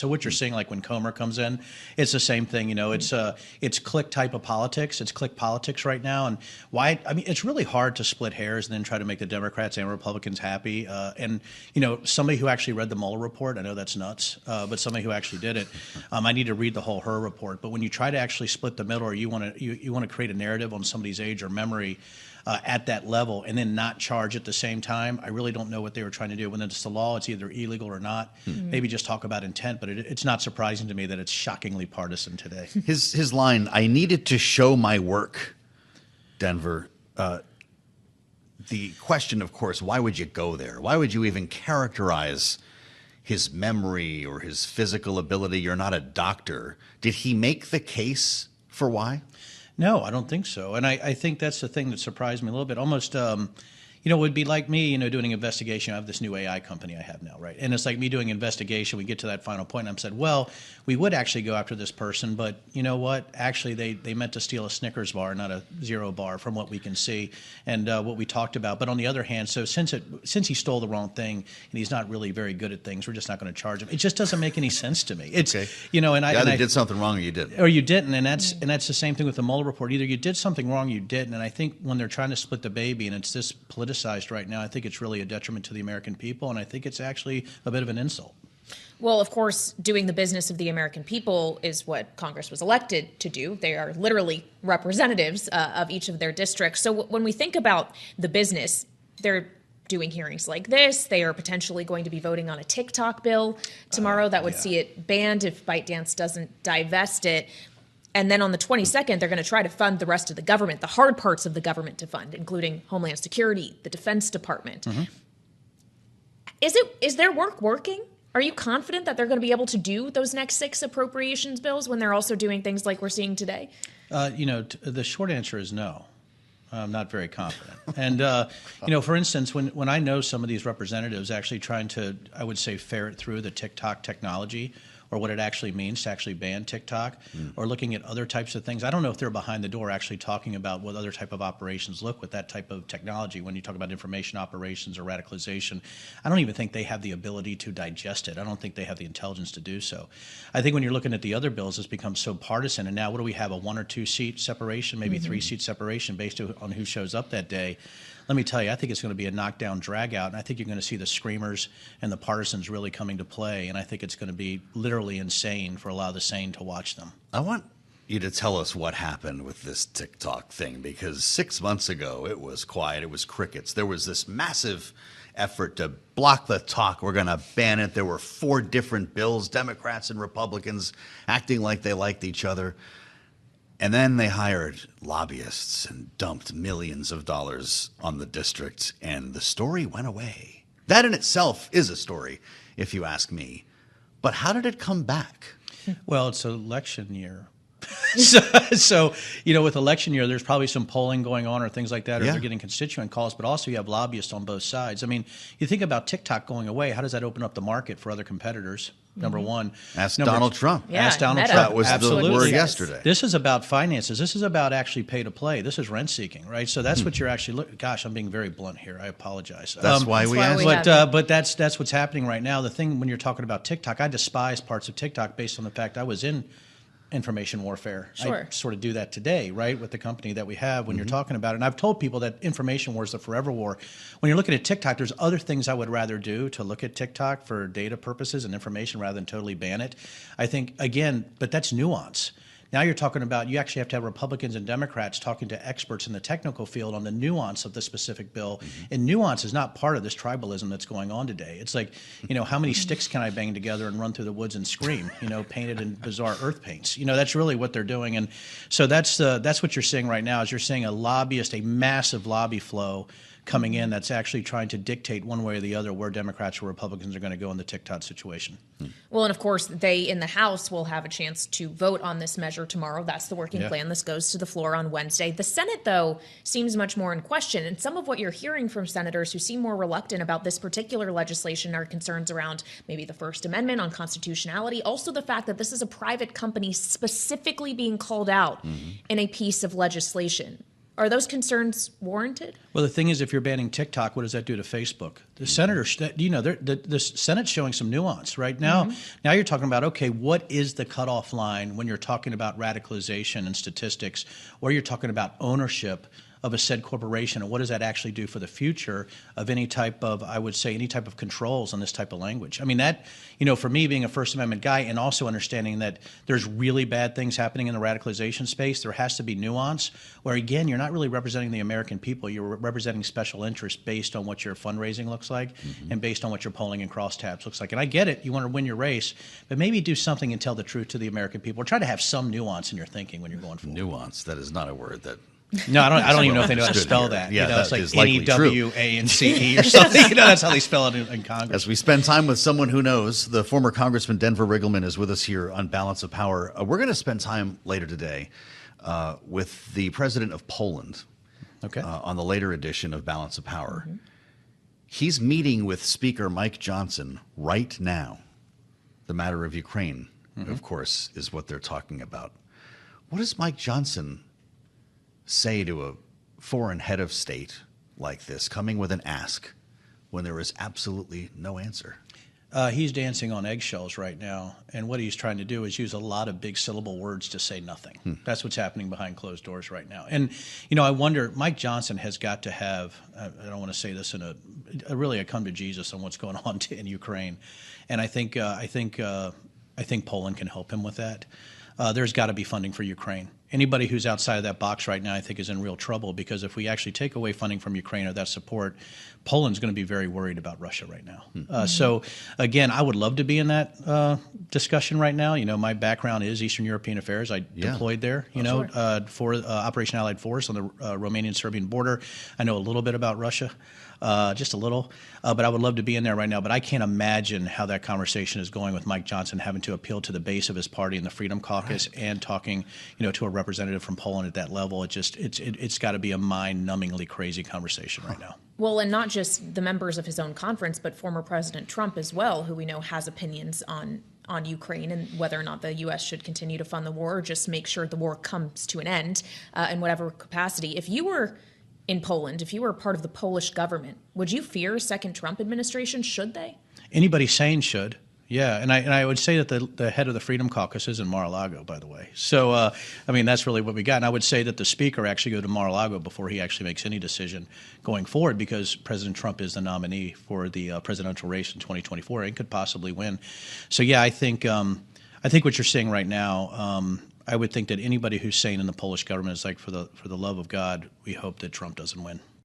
So what you're seeing, like when Comer comes in, it's the same thing. It's click type of politics. It's click politics right now. And why? I mean, it's really hard to split hairs and then try to make the Democrats and Republicans happy. Somebody who actually read the Mueller report, I know that's nuts, but somebody who actually did it, I need to read the whole Her report. But when you try to actually split the middle, or you want to create a narrative on somebody's age or memory, at that level and then not charge at the same time, I really don't know what they were trying to do. When it's the law, it's either illegal or not. Maybe just talk about intent, but it's not surprising to me that it's shockingly partisan today. His line, I needed to show my work, Denver. The question, of course, why would you go there? Why would you even characterize his memory or his physical ability? You're not a doctor. Did he make the case for why? No, I don't think so. And I think that's the thing that surprised me a little bit. Almost, it would be like me, doing an investigation. I have this new AI company I have now, right? And it's like me doing an investigation. We get to that final point, and I'm said, well, we would actually go after this person, but you know what? Actually, they meant to steal a Snickers bar, not a Zero bar, from what we can see and what we talked about. But on the other hand, so since he stole the wrong thing and he's not really very good at things, we're just not going to charge him. It just doesn't make any sense to me. It's okay. And I either did something wrong or you didn't. Or you didn't, and that's the same thing with the Mueller report. Either you did something wrong, or you didn't. And I think when they're trying to split the baby, and it's this politicized right now, I think it's really a detriment to the American people, and I think it's actually a bit of an insult. Well, of course, doing the business of the American people is what Congress was elected to do. They are literally representatives of each of their districts. So when we think about the business, they're doing hearings like this. They are potentially going to be voting on a TikTok bill tomorrow that would see it banned if ByteDance doesn't divest it. And then on the 22nd, they're going to try to fund the rest of the government, the hard parts of the government to fund, including Homeland Security, the Defense Department. Mm-hmm. Is their work working? Are you confident that they're going to be able to do those next 6 appropriations bills when they're also doing things like we're seeing today? The short answer is no. I'm not very confident. And, for instance, when I know some of these representatives actually trying to, I would say, ferret through the TikTok technology or what it actually means to actually ban TikTok or looking at other types of things, I don't know if they're behind the door actually talking about what other type of operations look with that type of technology. When you talk about information operations or radicalization, I don't even think they have the ability to digest it. I don't think they have the intelligence to do so. I think when you're looking at the other bills, it's become so partisan. And now what do we have, a 1 or 2 seat separation, maybe 3 seat separation based on who shows up that day? Let me tell you, I think it's going to be a knockdown, drag out, and I think you're going to see the screamers and the partisans really coming to play, and I think it's going to be literally insane for a lot of the sane to watch them. I want you to tell us what happened with this TikTok thing, because 6 months ago it was quiet, it was crickets. There was this massive effort to block the talk. We're going to ban it. There were 4 different bills, Democrats and Republicans acting like they liked each other. And then they hired lobbyists and dumped millions of dollars on the district, and the story went away. That in itself is a story, if you ask me. But how did it come back? Well, it's an election year. So, with election year, there's probably some polling going on or things like that, or they're getting constituent calls, but also you have lobbyists on both sides. I mean, you think about TikTok going away, how does that open up the market for other competitors? Number one. Ask Donald Trump. Yeah, Ask Donald Meta. Trump. That was Absolutely. the word yesterday. This is about finances. This is about actually pay to play. This is rent seeking, right? So that's what you're actually gosh, I'm being very blunt here. I apologize. That's why we asked. But that's what's happening right now. The thing when you're talking about TikTok, I despise parts of TikTok based on the fact I was in information warfare. Sure. I sort of do that today, right, with the company that we have when you're talking about it. And I've told people that information war is the forever war. When you're looking at TikTok, there's other things I would rather do to look at TikTok for data purposes and information rather than totally ban it. I think, again, but that's nuance. Now you're talking about, you actually have to have Republicans and Democrats talking to experts in the technical field on the nuance of the specific bill. And nuance is not part of this tribalism that's going on today. It's like, how many sticks can I bang together and run through the woods and scream, painted in bizarre earth paints. That's really what they're doing. And so that's what you're seeing right now is you're seeing a massive lobby flow coming in that's actually trying to dictate one way or the other where Democrats or Republicans are going to go in the TikTok situation. Well, and of course, they in the House will have a chance to vote on this measure tomorrow. That's the working plan. This goes to the floor on Wednesday. The Senate, though, seems much more in question. And some of what you're hearing from senators who seem more reluctant about this particular legislation are concerns around maybe the First Amendment on constitutionality. Also, the fact that this is a private company specifically being called out in a piece of legislation. Are those concerns warranted? Well, the thing is, if you're banning TikTok, what does that do to Facebook? The senators, the Senate's showing some nuance right now. Now you're talking about, okay, what is the cutoff line when you're talking about radicalization and statistics, or you're talking about ownership of a said corporation, and what does that actually do for the future of any type of, I would say, any type of controls on this type of language? I mean, that, for me being a First Amendment guy and also understanding that there's really bad things happening in the radicalization space, there has to be nuance where, again, you're not really representing the American people. You're representing special interests based on what your fundraising looks like and based on what your polling and crosstabs looks like. And I get it. You want to win your race, but maybe do something and tell the truth to the American people, or try to have some nuance in your thinking when you're going forward. Nuance, that is not a word that... No, I don't even know if they know how to Understood spell here. that. Yeah, that it's like is likely NEWANCE or something. That's how they spell it in Congress. As we spend time with someone who knows, the former Congressman Denver Riggleman is with us here on Balance of Power. We're going to spend time later today with the president of Poland on the later edition of Balance of Power. He's meeting with Speaker Mike Johnson right now. The matter of Ukraine, of course, is what they're talking about. What does Mike Johnson say to a foreign head of state like this, coming with an ask when there is absolutely no answer? He's dancing on eggshells right now, and what he's trying to do is use a lot of big syllable words to say nothing. That's what's happening behind closed doors right now. And, I wonder, Mike Johnson has got to have, I don't want to say this in a really a come to Jesus on what's going on in Ukraine. And I think Poland can help him with that. There's got to be funding for Ukraine. Anybody who's outside of that box right now, I think, is in real trouble, because if we actually take away funding from Ukraine or that support, Poland's going to be very worried about Russia right now. So, again, I would love to be in that discussion right now. My background is Eastern European affairs. I deployed there, for Operation Allied Force on the Romanian-Serbian border. I know a little bit about Russia. Just a little, but I would love to be in there right now. But I can't imagine how that conversation is going with Mike Johnson having to appeal to the base of his party in the Freedom Caucus and talking, to a representative from Poland at that level. It's got to be a mind-numbingly crazy conversation right now. Well, and not just the members of his own conference, but former President Trump as well, who we know has opinions on Ukraine and whether or not the U.S. should continue to fund the war or just make sure the war comes to an end in whatever capacity. If you were in Poland, if you were part of the Polish government, would you fear a second Trump administration? Should they? Anybody sane should. Yeah, and I would say that the head of the Freedom Caucus is in Mar-a-Lago, by the way. So, that's really what we got. And I would say that the speaker actually go to Mar-a-Lago before he actually makes any decision going forward, because President Trump is the nominee for the presidential race in 2024 and could possibly win. So, yeah, I think what you're seeing right now, I would think that anybody who's sane in the Polish government is like, for the love of God, we hope that Trump doesn't win.